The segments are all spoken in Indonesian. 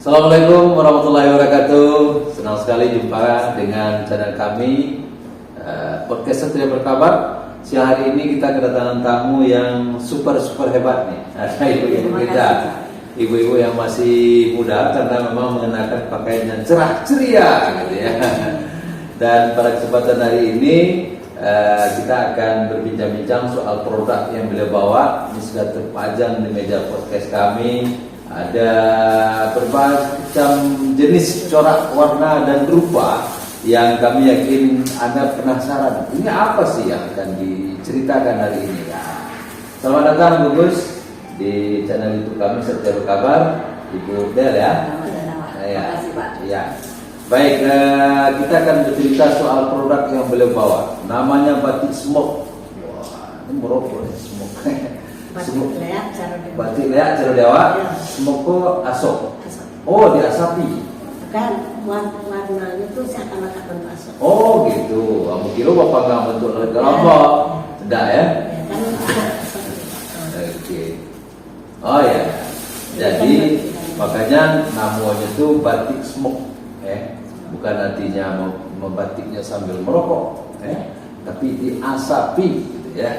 Assalamualaikum warahmatullahi wabarakatuh. Senang sekali jumpa dengan channel kami Podcast Satria Berkabar. Siang hari ini kita kedatangan tamu yang super hebat nih. Ada ibu-ibu kita, ibu-ibu yang masih muda karena memang mengenakan pakaian yang cerah ceria gitu ya. Dan pada kesempatan hari ini kita akan berbincang-bincang soal produk yang beliau bawa. Ini sudah terpajang di meja podcast kami. Ada berbagai macam jenis corak, warna dan rupa yang kami yakin Anda penasaran. Ini apa sih yang akan diceritakan hari ini ya? Selamat datang Bu Gus di channel YouTube kami Satria Berkabar, Ibu Del ya. Terima kasih Pak. Ya. Baik, kita akan bercerita soal produk yang beliau bawa. Namanya batik smoke. Wah, ini Morocco ya, smoke. Batik leak cara Jawa, smoke asok. Oh, diasapi. Kan warnanya itu seakan-akan bentuk asok. Oh gitu. Kamu kira bapak nggak bentuk kelompok? Tidak ya? Kan Oke. Oh ya. Jadi makanya namanya itu batik smoke. Bukan artinya membatiknya sambil merokok, tapi diasapi, gitu ya.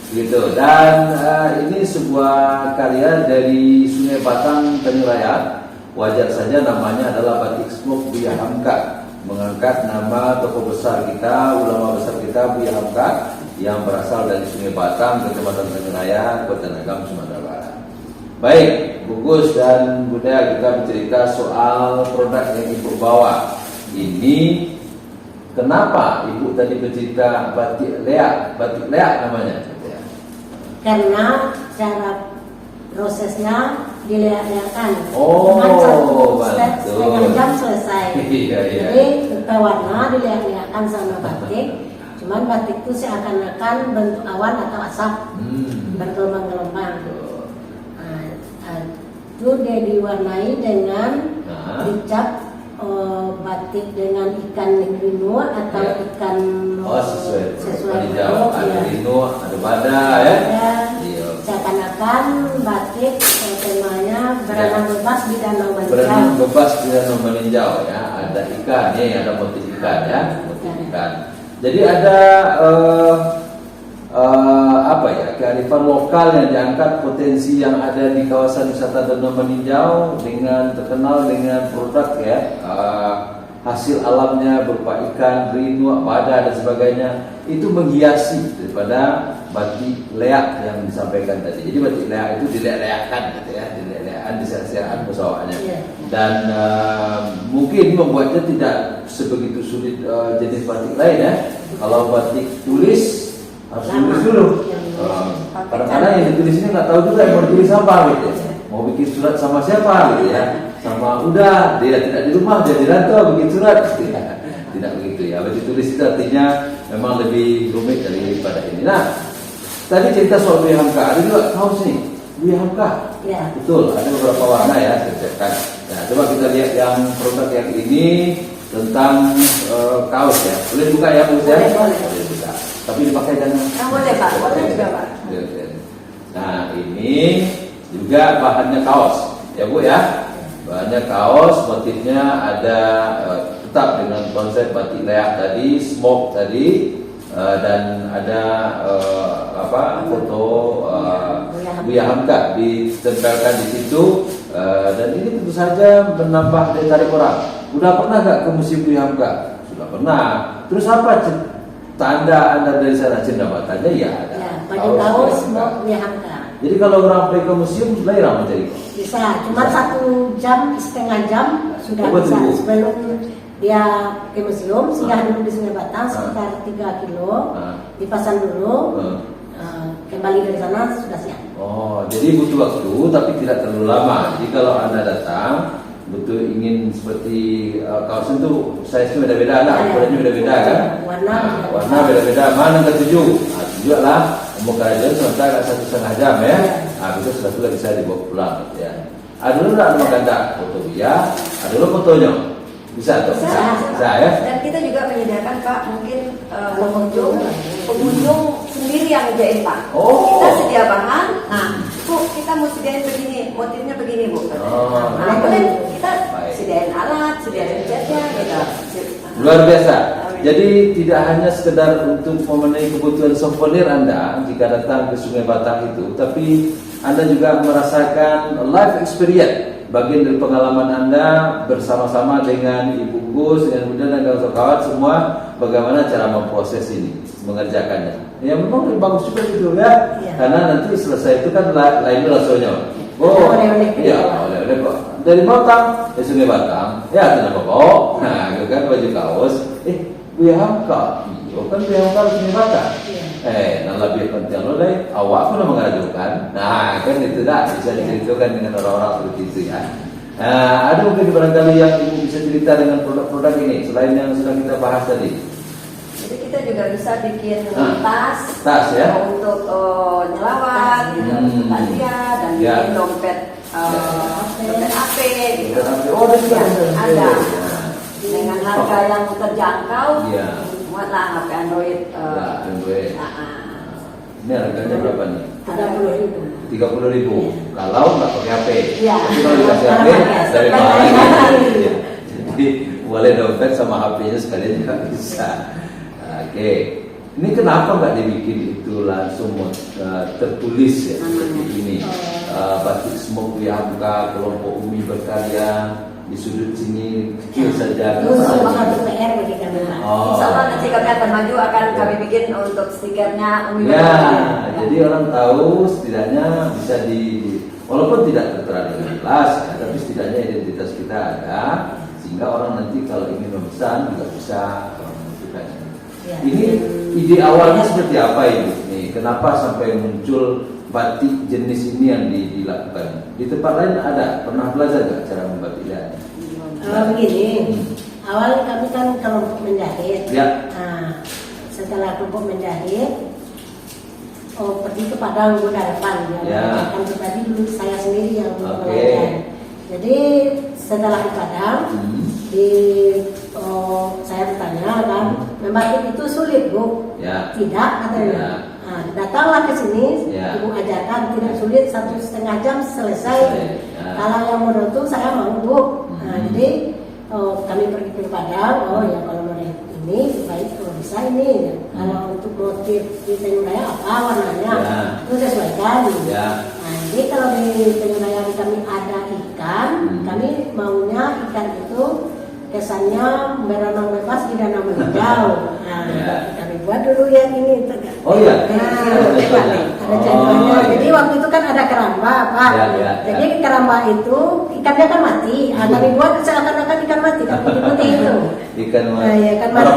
Gitu. Dan ini sebuah karya dari Sungai Batang, Tanjung Raya. Wajar saja namanya adalah batik smoke Buya Hamka, mengangkat nama tokoh besar kita, ulama besar kita Buya Hamka yang berasal dari Sungai Batang, Kecamatan Tanjung Raya, Kota Nagam, Sumatera Barat. Baik, Bu Gus dan Bunda, kita bercerita soal produk yang Ibu bawa. Ini kenapa Ibu tadi bercerita batik leak namanya? karena cara prosesnya dileak-leakan. Oh, Dengan satu betul. setengah jam selesai. Iya. Jadi warna dileak-leakan sama batik. Cuman batik itu seakan-akan bentuk awan atau asap bergelombang-gelombang. Itu dia diwarnai dengan dicap batik dengan ikan negrino atau ikan sesuai ada lino, ada bada ya. Seakan-akan batik temanya berenang bebas di danau meninjau. Berenang bebas di danau meninjau ya. Ada ikan ya, ada motif ikan ya, motif ikan. Jadi ada kearifan lokal yang diangkat, potensi yang ada di kawasan wisata Danau Meninjau dengan terkenal dengan produk ya, hasil alamnya berupa ikan, rinu, bada dan sebagainya, itu menghiasi daripada batik leak yang disampaikan tadi. Jadi batik leak itu dileak-leakan gitu ya, dileak-leakan, diseret-seretan pesawatnya. Dan mungkin membuatnya tidak sebegitu sulit jenis batik lain ya. Kalau batik tulis harus tulis dulu. Kadang-kadang yang ditulis ini nggak tahu juga mau ditulis apa gitu. Mau bikin surat sama siapa gitu ya. Sama udah dia tidak di rumah, dia di rantau bikin surat. Tidak begitu ya. Batik tulis itu artinya memang lebih rumit daripada ini. Nah, tadi cerita soal Buya Hamka, ada juga kaos nih Buya Hamka. Ya. Betul, ada beberapa warna ya saya cekkan. Nah, coba kita lihat yang produk yang ini tentang kaos ya. Boleh buka ya Bu ya? Boleh buka. Tapi dipakai jangan. Boleh Pak, boleh juga Pak. Nah, ini juga bahannya kaos ya Bu ya. Bahannya kaos, motifnya ada tetap dengan konsep batik leak tadi, smoke tadi, dan ada foto Buya Hamka ditempelkan di situ, dan ini tentu saja menambah daya tarik orang. Sudah pernah nggak ke Museum Buya Hamka? Sudah pernah. Terus apa tanda Anda dari sana? Cendawatannya ya ada. Ya, baju kaos smoke Buya Hamka. Jadi kalau orang pergi ke museum daerah mencari bisa, cuma 1 jam setengah jam sudah bisa. Sebelum dia ke museum, singgah dulu di Sungai Batang sekitar 3 kilo, dipasang dulu, kembali dari sana sudah siap. Oh, jadi butuh waktu tapi tidak terlalu lama. Jadi kalau Anda datang betul ingin seperti kaos itu size-nya beda-beda lah, ukurannya beda-beda kan? Warna beda-beda. Mana ketujuh? Tujuh lah. Mau kerajaan sementara 1,5 jam ya. Bisa sudah bisa dibawa pulang ya. Ada dulu nggak rumah ganda foto ya? Ada dulu fotonya. Bisa tuh? Bisa ya. Dan kita juga menyediakan Pak, mungkin pengunjung sendiri yang ngerjain Pak. Oh. Kita sedia bahan. Nah, Bu, kita mau sediain begini, motifnya begini Bu. Nah, boleh kita biarin chatnya gitu. Luar biasa. Jadi tidak hanya sekedar untuk memenuhi kebutuhan souvenir Anda jika datang ke Sungai Batang itu, tapi Anda juga merasakan life experience, bagian dari pengalaman Anda bersama-sama dengan Ibu Gus, dengan Bunda dan kawan-kawan semua, bagaimana cara memproses ini, mengerjakannya. Ya memang bagus juga gitu ya, karena nanti selesai itu kan lain rasanya. Oh, iya, oleh-oleh kok. Dari Batang, ya Sungai Batang, ya kenapa kok? Nah, itu kan baju kaos, Buya Hamka, iya kan Buya Hamka Sungai Batang. Nah lebih penting lo deh, awak pun mengajukan. Nah, kan itu dah bisa diceritakan dengan orang-orang seperti itu ya. Nah, ada mungkin barangkali yang Ibu bisa cerita dengan produk-produk ini selain yang sudah kita bahas tadi. Jadi kita juga bisa bikin tas ya, untuk nyelawat, talian dan bikin dompet AP gitu. Oh, ada dengan harga yang terjangkau, muatlah HP Android. Android. Ini harganya berapa nih? 30.000. 30.000. Kalau nggak pakai HP. Tapi kalau dikasih HP dari mahal lagi. Jadi boleh dompet sama HP-nya sekalian juga bisa. Oke. Ini kenapa nggak dibikin itu langsung tertulis ya seperti ini? Batik Smoke Buya Hamka, kelompok Umi berkarya di sudut sini kecil saja. Itu satu PR bagi kami. Insya Allah nanti kami akan maju akan kami bikin untuk stikernya Umi. Jadi orang tahu setidaknya bisa walaupun tidak tertera dengan jelas, tapi setidaknya identitas kita ada, sehingga orang nanti kalau ingin memesan juga bisa menentukannya. Ini ide awalnya seperti apa Ibu? Nih, kenapa sampai muncul batik jenis ini yang dilakukan? Di tempat lain ada, pernah belajar nggak cara membatiknya? Begini, awal kami kan kelompok menjahit. Nah, setelah kelompok menjahit, pergi ke Padang Budarapan. Kan tadi dulu saya sendiri yang belajar. Jadi setelah ke Padang, saya bertanya kan, membatik itu sulit Bu? Tidak katanya. Datanglah ke sini, Ibu ajarkan, tidak sulit, 1,5 jam selesai. Kalau yang modal itu saya mau Bu. Jadi kami pergi ke Padang. Ya kalau model ini baik, kalau bisa ini. Kalau untuk motif di Tanjung Raya apa warnanya, itu sesuaikan. Jadi kalau di Tanjung Raya kami ada ikan, kami maunya ikan itu kesannya berenang bebas di danau meninjau. Kami buat dulu yang ini. Ada contohnya. Jadi waktu itu kan ada keramba, Pak. Jadi keramba itu ikannya kan mati. Kami buat seakan-akan ikan mati, tapi putih itu. Ikan mati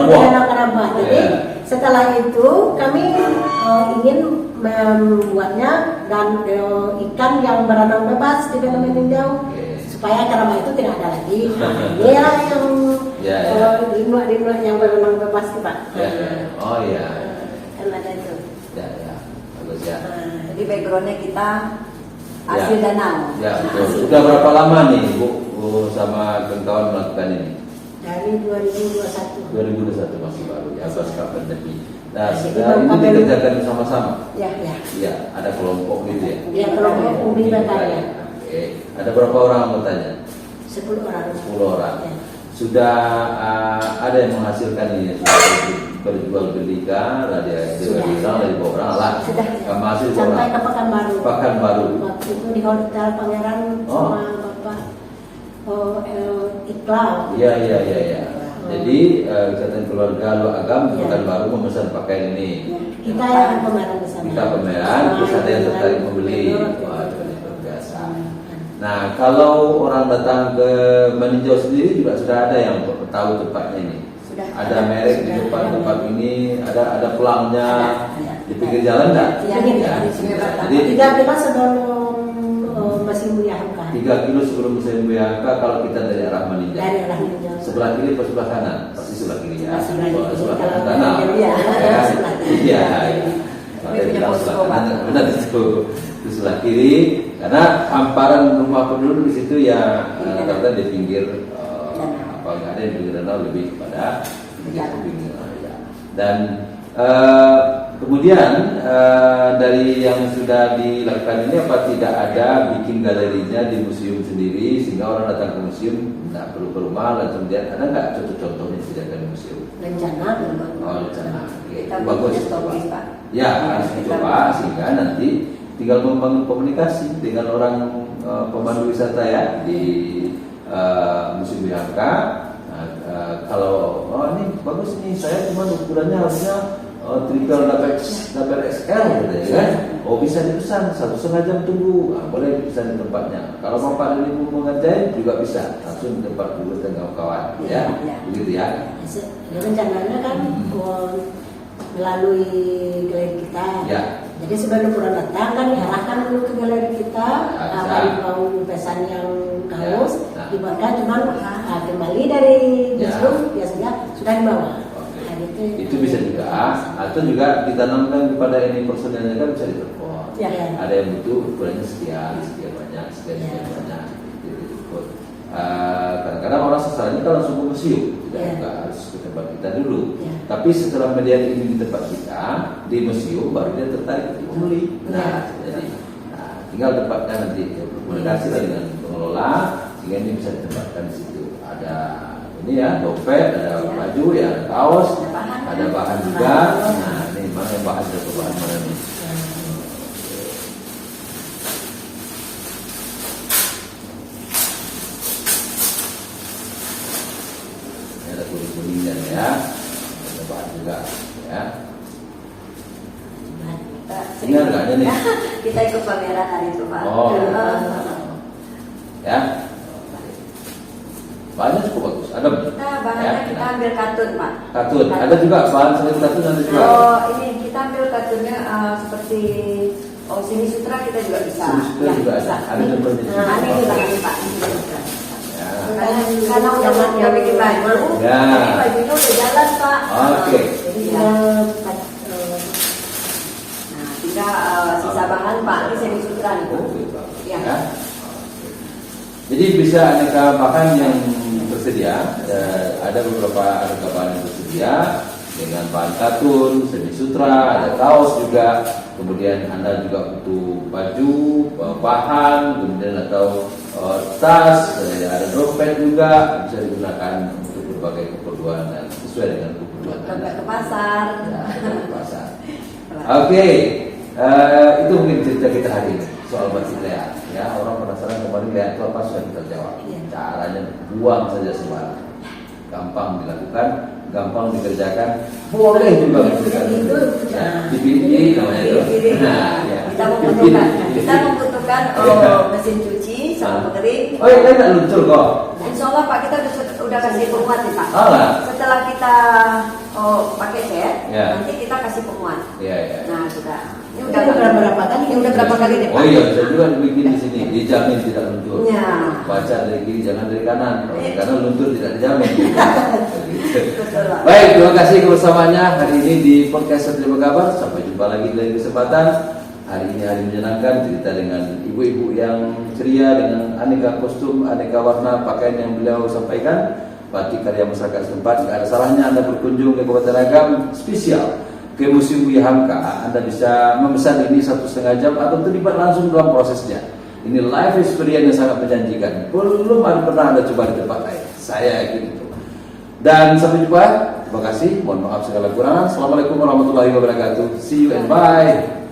di danau keramba. Jadi setelah itu kami ingin membuatnya dan ikan yang berenang bebas di danau meninjau. Supaya keramba itu tidak ada lagi. Ini yang limba-limba yang berenang bebas itu Pak. Kan ada itu. Bagus ya. Jadi backgroundnya kita asli danau. Betul. Sudah berapa lama nih Bu sama kawan melakukan ini? Dari 2021. 2021 masih baru ya, pasca pandemi. Nah, sudah itu dikerjakan sama-sama. Ada kelompok gitu ya. Kelompok Umi berkarya. Ada berapa orang anggotanya? 10 orang. 10 orang. Sudah ada yang menghasilkan ini, sudah berjual beli kah? Dari beberapa orang lah. Sudah. Masih sampai ke Pekanbaru. Waktu itu di Hotel Pangeran sama Bapak Iqbal. Iya. Jadi kesehatan keluarga Lu Agam di Pekanbaru memesan pakaian ini. Kita yang pameran di sana. Kita pameran, terus ada yang tertarik membeli. Nah, kalau orang datang ke meninjau sendiri juga sudah ada yang tahu tempatnya ini. Ada merek di tempat ini, ada pelangnya di pinggir jalan enggak? Jadi 3 kilo sebelum masih Buya Hamka. 3 kilo sebelum musim Buya Hamka kalau kita dari arah meninjau. Dari arah meninjau. Sebelah kiri atau sebelah kanan? Pasti sebelah kiri ya. Sebelah kanan. Iya. Benar itu sebelah kiri, karena hamparan rumah penduduk di situ ya rata-rata di pinggir nggak ada yang pinggir danau, lebih pada pinggir. Dan kemudian dari yang sudah dilakukan ini apa tidak ada bikin galerinya di museum sendiri sehingga orang datang ke museum tidak perlu ke rumah dan kemudian ada nggak contoh-contohnya disediakan di museum? Rencana memang. Oh, rencana. Oke, Kita bagus. stopis, Pak. Ya, harus dicoba sehingga nanti tinggal membangun komunikasi dengan orang pemandu wisata ya di Museum Wihangka. Kalau ini bagus nih, saya cuma ukurannya harusnya triple double XL gitu ya kan? Oh bisa dipesan 1,5 jam tunggu, boleh dipesan di tempatnya. Kalau Bapak ini mau mengerjain juga bisa langsung di tempat dulu dengan kawan ya, begitu ya. Rencananya kan melalui galeri kita. Ya. Jadi sebelum orang datang kan diarahkan dulu ke galeri kita, bagi mau pesan yang haus, dibuatkan cuman kembali dari museum biasanya sudah dibawa. Itu bisa juga, atau juga ditanamkan kepada ini personelnya kan bisa ditelepon. Ya. Ada yang butuh ukurannya sekian banyak, sekian banyak. Gitu. Kadang-kadang orang sasarannya kan langsung ke museum, tidak harus ke tempat kita dulu. Ya. Tapi setelah melihat ini di tempat kita di museum, baru dia tertarik untuk beli. Jadi tinggal tempatnya nanti komunikasi dengan pengelola sehingga ini bisa ditempatkan di situ. Ada ini ya dompet, ada baju, ya ada kaos, ada bahan juga. Nah ini mana yang bahan dari bahan mana nih? Ini ada kuning-kuningnya ya, ada bahan juga ya. Ingat nggak nih? Kita ikut pameran hari itu Pak. Oh, ya. Bahannya cukup bagus. Ada Bahannya kita ambil katun Pak. Katun. Ada juga bahan selain katun ada juga. Oh ini kita ambil katunnya seperti sini sutra kita juga bisa. Sini sutra juga ada. Ada contohnya. Ini bahannya Pak. Ya. Karena udah bikin baju. Ya. Ini bajunya udah jalan Pak. Oke. Jadi tinggal sisa bahan Pak. Ini sini sutra nih Pak. Ya. Jadi bisa aneka bahan yang tersedia. Ada beberapa aneka bahan yang tersedia dengan bahan katun, semi sutra, ada kaos juga. Kemudian Anda juga butuh baju, bahan, kemudian atau tas, ada dompet juga bisa digunakan untuk berbagai keperluan dan sesuai dengan keperluan Anda. Ke pasar. Ya, ke pasar. Oke, itu mungkin cerita kita hari ini soal batik leak. Ya, orang penasaran kemarin leak itu apa sudah kita jawab. Caranya buang saja sembarang. Gampang dilakukan, gampang dikerjakan, boleh juga dikerjakan. Dipilih namanya itu. Kita membutuhkan mesin cuci sama pengering. Oh ini tidak luncur kok. Insya Allah Pak kita udah kasih penguat nih Pak. Setelah kita pakai set, nanti kita kasih penguat. Nah sudah. Ini udah berapa kali? Ini udah berapa kali deh Pak? Oh iya bisa juga dibikin di sini. Dijamin tidak luntur. Ya. Baca dari kiri jangan dari kanan. Karena luntur tidak dijamin. Betul Pak. Baik, terima kasih kebersamaannya hari ini di podcast Satria Berkabar. Sampai jumpa lagi di lain kesempatan. Hari ini hari menyenangkan, cerita dengan ibu-ibu yang ceria dengan aneka kostum, aneka warna pakaian yang beliau sampaikan. Batik karya masyarakat setempat. Tidak ada salahnya Anda berkunjung ke Kabupaten Agam spesial ke Museum Wihangka. Anda bisa memesan ini 1,5 jam atau terlibat langsung dalam prosesnya. Ini live experience yang sangat menjanjikan. Belum pernah Anda coba di tempat lain. Saya yakin itu. Dan sampai jumpa. Terima kasih. Mohon maaf segala kekurangan. Assalamualaikum warahmatullahi wabarakatuh. See you and bye.